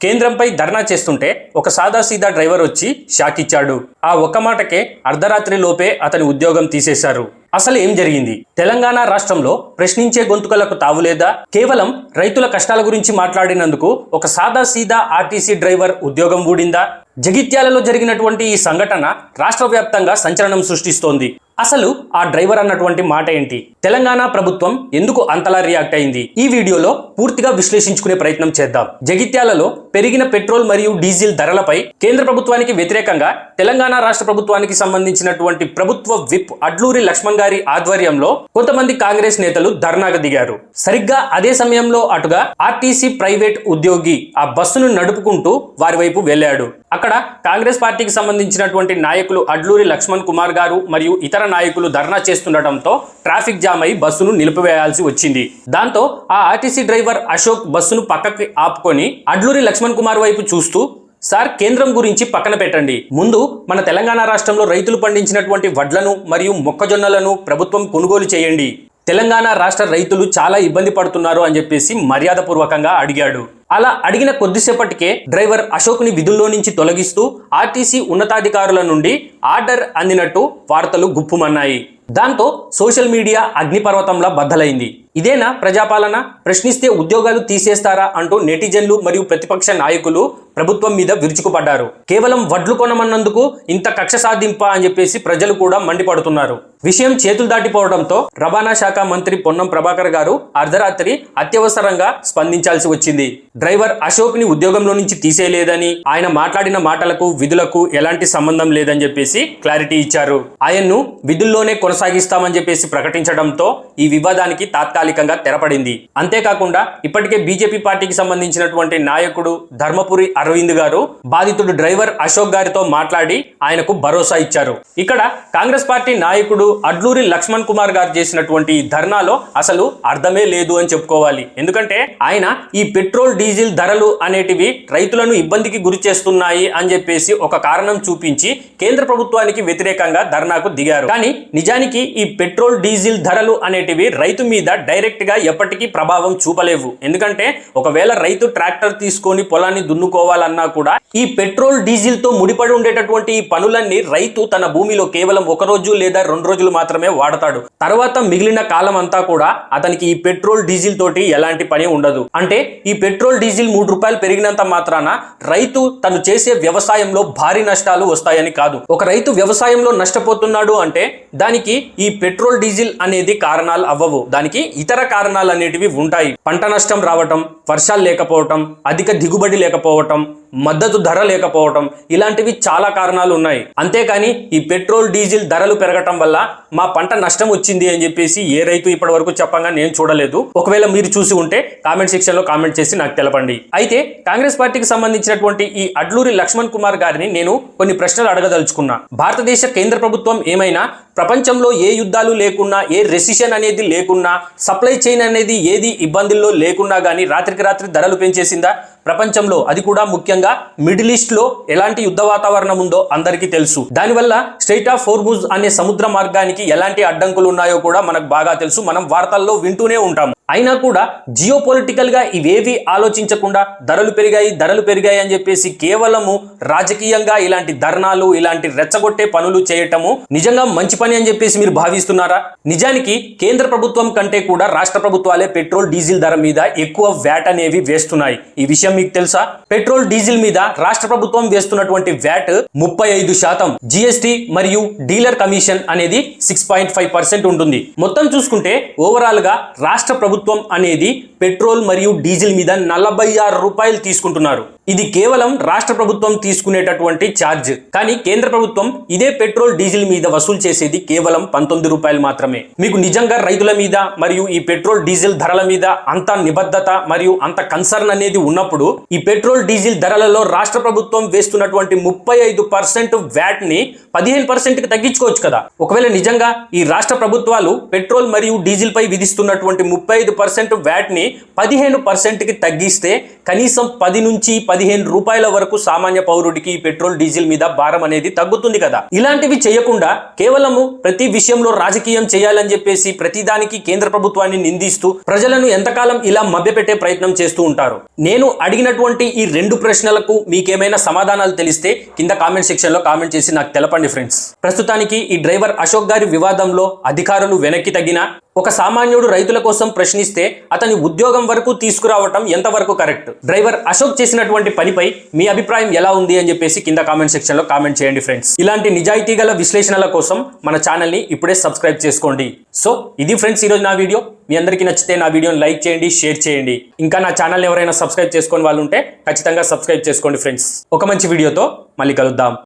కేంద్రంపై ధర్నా చేస్తుంటే ఒక సాదాసీదా డ్రైవర్ వచ్చి షాక్ ఇచ్చాడు. ఆ ఒక్క మాటకే అర్ధరాత్రి లోపే అతని ఉద్యోగం తీసేశారు. అసలు ఏం జరిగింది? తెలంగాణ రాష్ట్రంలో ప్రశ్నించే గొంతుకలకు తావులేదా? కేవలం రైతుల కష్టాల గురించి మాట్లాడినందుకు ఒక సాదాసీదా ఆర్టీసీ డ్రైవర్ ఉద్యోగం ఊడిందా? జగిత్యాలలో జరిగినటువంటి ఈ సంఘటన రాష్ట్ర వ్యాప్తంగా సంచలనం సృష్టిస్తోంది. అసలు ఆ డ్రైవర్ అన్నటువంటి మాట ఏంటి? తెలంగాణ ప్రభుత్వం ఎందుకు అంతలా రియాక్ట్ అయింది? ఈ వీడియోలో పూర్తిగా విశ్లేషించుకునే ప్రయత్నం చేద్దాం. జగిత్యాలలో పెరిగిన పెట్రోల్ మరియు డీజిల్ ధరలపై కేంద్ర ప్రభుత్వానికి వ్యతిరేకంగా తెలంగాణ రాష్ట్ర ప్రభుత్వానికి సంబంధించినటువంటి ప్రభుత్వ విప్ అడ్లూరి లక్ష్మణ్ గారి ఆధ్వర్యంలో కొంతమంది కాంగ్రెస్ నేతలు ధర్నాకు దిగారు. సరిగ్గా అదే సమయంలో అటుగా ఆర్టీసీ ప్రైవేట్ ఉద్యోగి ఆ బస్సును నడుపుకుంటూ వారి వైపు వెళ్లాడు. అక్కడ కాంగ్రెస్ పార్టీకి సంబంధించినటువంటి నాయకులు అడ్లూరి లక్ష్మణ్ కుమార్ గారు మరియు ఇతర నాయకులు ధర్నా చేస్తుండటంతో ట్రాఫిక్ జామ్ అయి బస్సును నిలిపివేయాల్సి వచ్చింది. దాంతో ఆ ఆర్టీసీ డ్రైవర్ అశోక్ బస్సును పక్కకి ఆపుకొని అడ్లూరి లక్ష్మణ్ కుమార్ వైపు చూస్తూ, సార్, కేంద్రం గురించి పక్కన పెట్టండి, ముందు మన తెలంగాణ రాష్ట్రంలో రైతులు పండించినటువంటి వడ్లను మరియు మొక్కజొన్నలను ప్రభుత్వం కొనుగోలు చేయండి, తెలంగాణ రాష్ట్ర రైతులు చాలా ఇబ్బంది పడుతున్నారు అని చెప్పేసి మర్యాదపూర్వకంగా అడిగాడు. అలా అడిగిన కొద్దిసేపటికే డ్రైవర్ అశోక్ని విధుల్లో నుంచి తొలగిస్తూ ఆర్టీసీ ఉన్నతాధికారుల నుండి ఆర్డర్ అందినట్టు వార్తలు గుప్పుమన్నాయి. దాంతో సోషల్ మీడియా అగ్నిపర్వతంలా బద్దలైంది. ఇదేనా ప్రజాపాలన? ప్రశ్నిస్తే ఉద్యోగాలు తీసేస్తారా అంటూ నెటిజన్లు మరియు ప్రతిపక్ష నాయకులు ప్రభుత్వం మీద విరుచుకుపడ్డారు. కేవలం వడ్లు కొనమన్నందుకు ఇంత కక్ష సాధింపా అని చెప్పేసి ప్రజలు కూడా మండిపడుతున్నారు. విషయం చేతులు దాటిపోవడంతో రవాణా శాఖ మంత్రి పొన్నం ప్రభాకర్ గారు అర్ధరాత్రి అత్యవసరంగా స్పందించాల్సి వచ్చింది. డ్రైవర్ అశోక్ ని ఉద్యోగంలో నుంచి తీసేయలేదని, ఆయన మాట్లాడిన మాటలకు విధులకు ఎలాంటి సంబంధం లేదని చెప్పేసి క్లారిటీ ఇచ్చారు. ఆయన్ను విధుల్లోనే కొనసాగిస్తామని చెప్పేసి ప్రకటించడంతో ఈ వివాదానికి తాత్కాలికంగా తెరపడింది. అంతేకాకుండా ఇప్పటికే బీజేపీ పార్టీకి సంబంధించినటువంటి నాయకుడు ధర్మపురి అరవింద్ గారు బాధితుడు డ్రైవర్ అశోక్ గారితో మాట్లాడి ఆయనకు భరోసా ఇచ్చారు. ఇక్కడ కాంగ్రెస్ పార్టీ నాయకుడు అడ్లూరి లక్ష్మణ్ కుమార్ గారు చేసినటువంటి ధర్నాలో అసలు అర్థమే లేదు అని చెప్పుకోవాలి. ఎందుకంటే ఆయన ఈ పెట్రోల్ డీజిల్ ధరలు అనేటివి రైతులను ఇబ్బందికి గురి చేస్తున్నాయి అని చెప్పేసి ఒక కారణం చూపించి కేంద్ర ప్రభుత్వానికి వ్యతిరేకంగా ధర్నాకు దిగారు. కానీ నిజానికి ఈ పెట్రోల్ డీజిల్ ధరలు అనేటివి రైతు మీద డైరెక్ట్ గా ఎప్పటికీ ప్రభావం చూపలేవు. ఎందుకంటే ఒకవేళ రైతు ట్రాక్టర్ తీసుకొని పొలాన్ని దున్నుకోవాలన్నా కూడా ఈ పెట్రోల్ డీజిల్ తో ముడిపడి ఉండేటటువంటి ఈ పనులన్నీ రైతు తన భూమిలో కేవలం ఒక రోజు లేదా 2 రోజులు మాత్రమే వాడతాడు. తర్వాత మిగిలిన కాలం అంతా కూడా అతనికి ఈ పెట్రోల్ డీజిల్ తోటి ఎలాంటి పని ఉండదు. అంటే ఈ పెట్రోల్ డీజిల్ 3 రూపాయలు పెరిగినంత మాత్రాన రైతు తను చేసే వ్యవసాయంలో భారీ నష్టాలు వస్తాయని కాదు. ఒక రైతు వ్యవసాయంలో నష్టపోతున్నాడు అంటే దానికి ఈ పెట్రోల్ డీజిల్ అనేది కారణాలు అవ్వవు. దానికి ఇతర కారణాలు అనేటివి ఉంటాయి. పంట నష్టం రావటం, వర్షాలు లేకపోవటం, అధిక దిగుబడి లేకపోవటం, మద్దతు ధర లేకపోవటం, ఇలాంటివి చాలా కారణాలు ఉన్నాయి. అంతేకాని ఈ పెట్రోల్ డీజిల్ ధరలు పెరగటం వల్ల మా పంట నష్టం వచ్చింది అని చెప్పేసి ఏ రైతు ఇప్పటి వరకు చెప్పంగా నేను చూడలేదు. ఒకవేళ మీరు చూసి ఉంటే కామెంట్ సెక్షన్ లో కామెంట్ చేసి నాకు తెలపండి. అయితే కాంగ్రెస్ పార్టీకి సంబంధించినటువంటి ఈ అడ్లూరి లక్ష్మణ్ కుమార్ గారిని నేను కొన్ని ప్రశ్నలు అడగదలుచుకున్నా. భారతదేశ కేంద్ర ప్రభుత్వం ఏమైనా ప్రపంచంలో ఏ యుద్ధాలు లేకున్నా, ఏ రెసిషన్ అనేది లేకున్నా, సప్లై చైన్ అనేది ఏది ఇబ్బందుల్లో లేకున్నా కానీ రాత్రికి రాత్రి ధరలు పెంచేసిందా? ప్రపంచంలో, అది కూడా ముఖ్యంగా మిడిల్ ఈస్ట్ లో ఎలాంటి యుద్ధ వాతావరణం ఉందో అందరికీ తెలుసు. దానివల్ల స్ట్రెయిట్ ఆఫ్ హోర్ముజ్ అనే సముద్ర మార్గానికి ఎలాంటి అడ్డంకులు ఉన్నాయో కూడా మనకు బాగా తెలుసు. మనం వార్తల్లో వింటూనే ఉంటాము. అయినా కూడా జియో పొలిటికల్ గా ఇవేవి ఆలోచించకుండా ధరలు పెరిగాయి అని చెప్పేసి కేవలము రాజకీయంగా ఇలాంటి ధర్నాలు, ఇలాంటి రెచ్చగొట్టే పనులు చేయటము నిజంగా మంచి పని అని చెప్పేసి మీరు భావిస్తున్నారా? నిజానికి కేంద్ర ప్రభుత్వం కంటే కూడా రాష్ట్ర ప్రభుత్వాలే పెట్రోల్ డీజిల్ ధర మీద ఎక్కువ వ్యాట్ అనేవి వేస్తున్నాయి. ఈ విషయం మీకు తెలుసా? పెట్రోల్ డీజిల్ మీద రాష్ట్ర ప్రభుత్వం వేస్తున్నటువంటి వ్యాట్ 35%, జిఎస్టీ మరియు డీలర్ కమిషన్ అనేది 6.5% ఉంటుంది. మొత్తం చూసుకుంటే ఓవరాల్ గా రాష్ట్ర ప్రభుత్వం అనేది పెట్రోల్ మరియు డీజిల్ మీద 46 రూపాయలు తీసుకుంటున్నారు. ఇది కేవలం రాష్ట్ర ప్రభుత్వం తీసుకునేటటువంటి ఛార్జ్. కానీ కేంద్ర ప్రభుత్వం ఇదే పెట్రోల్ డీజిల్ మీద వసూలు చేసేది కేవలం 19 రూపాయలు మాత్రమే. మీకు నిజంగా రైతుల మీద మరియు ఈ పెట్రోల్ డీజిల్ ధరల మీద అంత నిబద్ధత మరియు అంత కన్సర్న్ అనేది ఉన్నప్పుడు ఈ పెట్రోల్ డీజిల్ ధరలలో రాష్ట్ర ప్రభుత్వం వేస్తున్నటువంటి 35% వ్యాట్ ని 15% కి తగ్గించుకోవచ్చు కదా. ఒకవేళ నిజంగా ఈ రాష్ట్ర ప్రభుత్వాలు పెట్రోల్ మరియు డీజిల్ పై విధిస్తున్నటువంటి 25% వ్యాట్ని 15%కి తగ్గిస్తే కనీసం 10 నుంచి 15 రూపాయల వరకు సామాన్య పౌరుడికి ఈ పెట్రోల్ డీజిల్ మీద భారం అనేది తగ్గుతుంది కదా. ఇలాంటివి చేయకుండా కేవలము ప్రతి విషయంలో రాజకీయం చేయాలని చెప్పేసి ప్రతిదానికి కేంద్ర ప్రభుత్వాన్ని నిందిస్తూ ప్రజలను ఎంతకాలం ఇలా మభ్యపెట్టే ప్రయత్నం చేస్తూ ఉంటారు. నేను అడిగినటువంటి ఈ 2 ప్రశ్నలకు మీకేమైనా సమాధానాలు తెలిస్తే కింద కామెంట్ సెక్షన్ లో కామెంట్ చేసి నాకు తెలపండి ఫ్రెండ్స్. ప్రస్తుతానికి ఈ డ్రైవర్ అశోక్ గారి వివాదంలో అధికారులు వెనక్కి తగ్గినా ఒక సామాన్యుడు రైతుల కోసం ప్రశ్నిస్తే అతని ఉద్యోగం వరకు తీసుకురావటం ఎంతవరకు కరెక్ట్? డ్రైవర్ అశోక్ చేసినటువంటి పనిపై మీ అభిప్రాయం ఎలా ఉంది అని చెప్పేసి కింద కామెంట్ సెక్షన్ లో కామెంట్ చేయండి ఫ్రెండ్స్. ఇలాంటి నిజాయితీ గల విశ్లేషణల కోసం మన ఛానల్ ని ఇప్పుడే సబ్స్క్రైబ్ చేసుకోండి. సో ఇది ఫ్రెండ్స్ ఈరోజు నా వీడియో. మీ అందరికీ నచ్చితే నా వీడియోని లైక్ చేయండి, షేర్ చేయండి. ఇంకా నా ఛానల్ ఎవరైనా సబ్స్క్రైబ్ చేసుకొని వాళ్ళు ఉంటే ఖచ్చితంగా సబ్స్క్రైబ్ చేసుకోండి ఫ్రెండ్స్. ఒక మంచి వీడియోతో మళ్ళీ కలుద్దాం.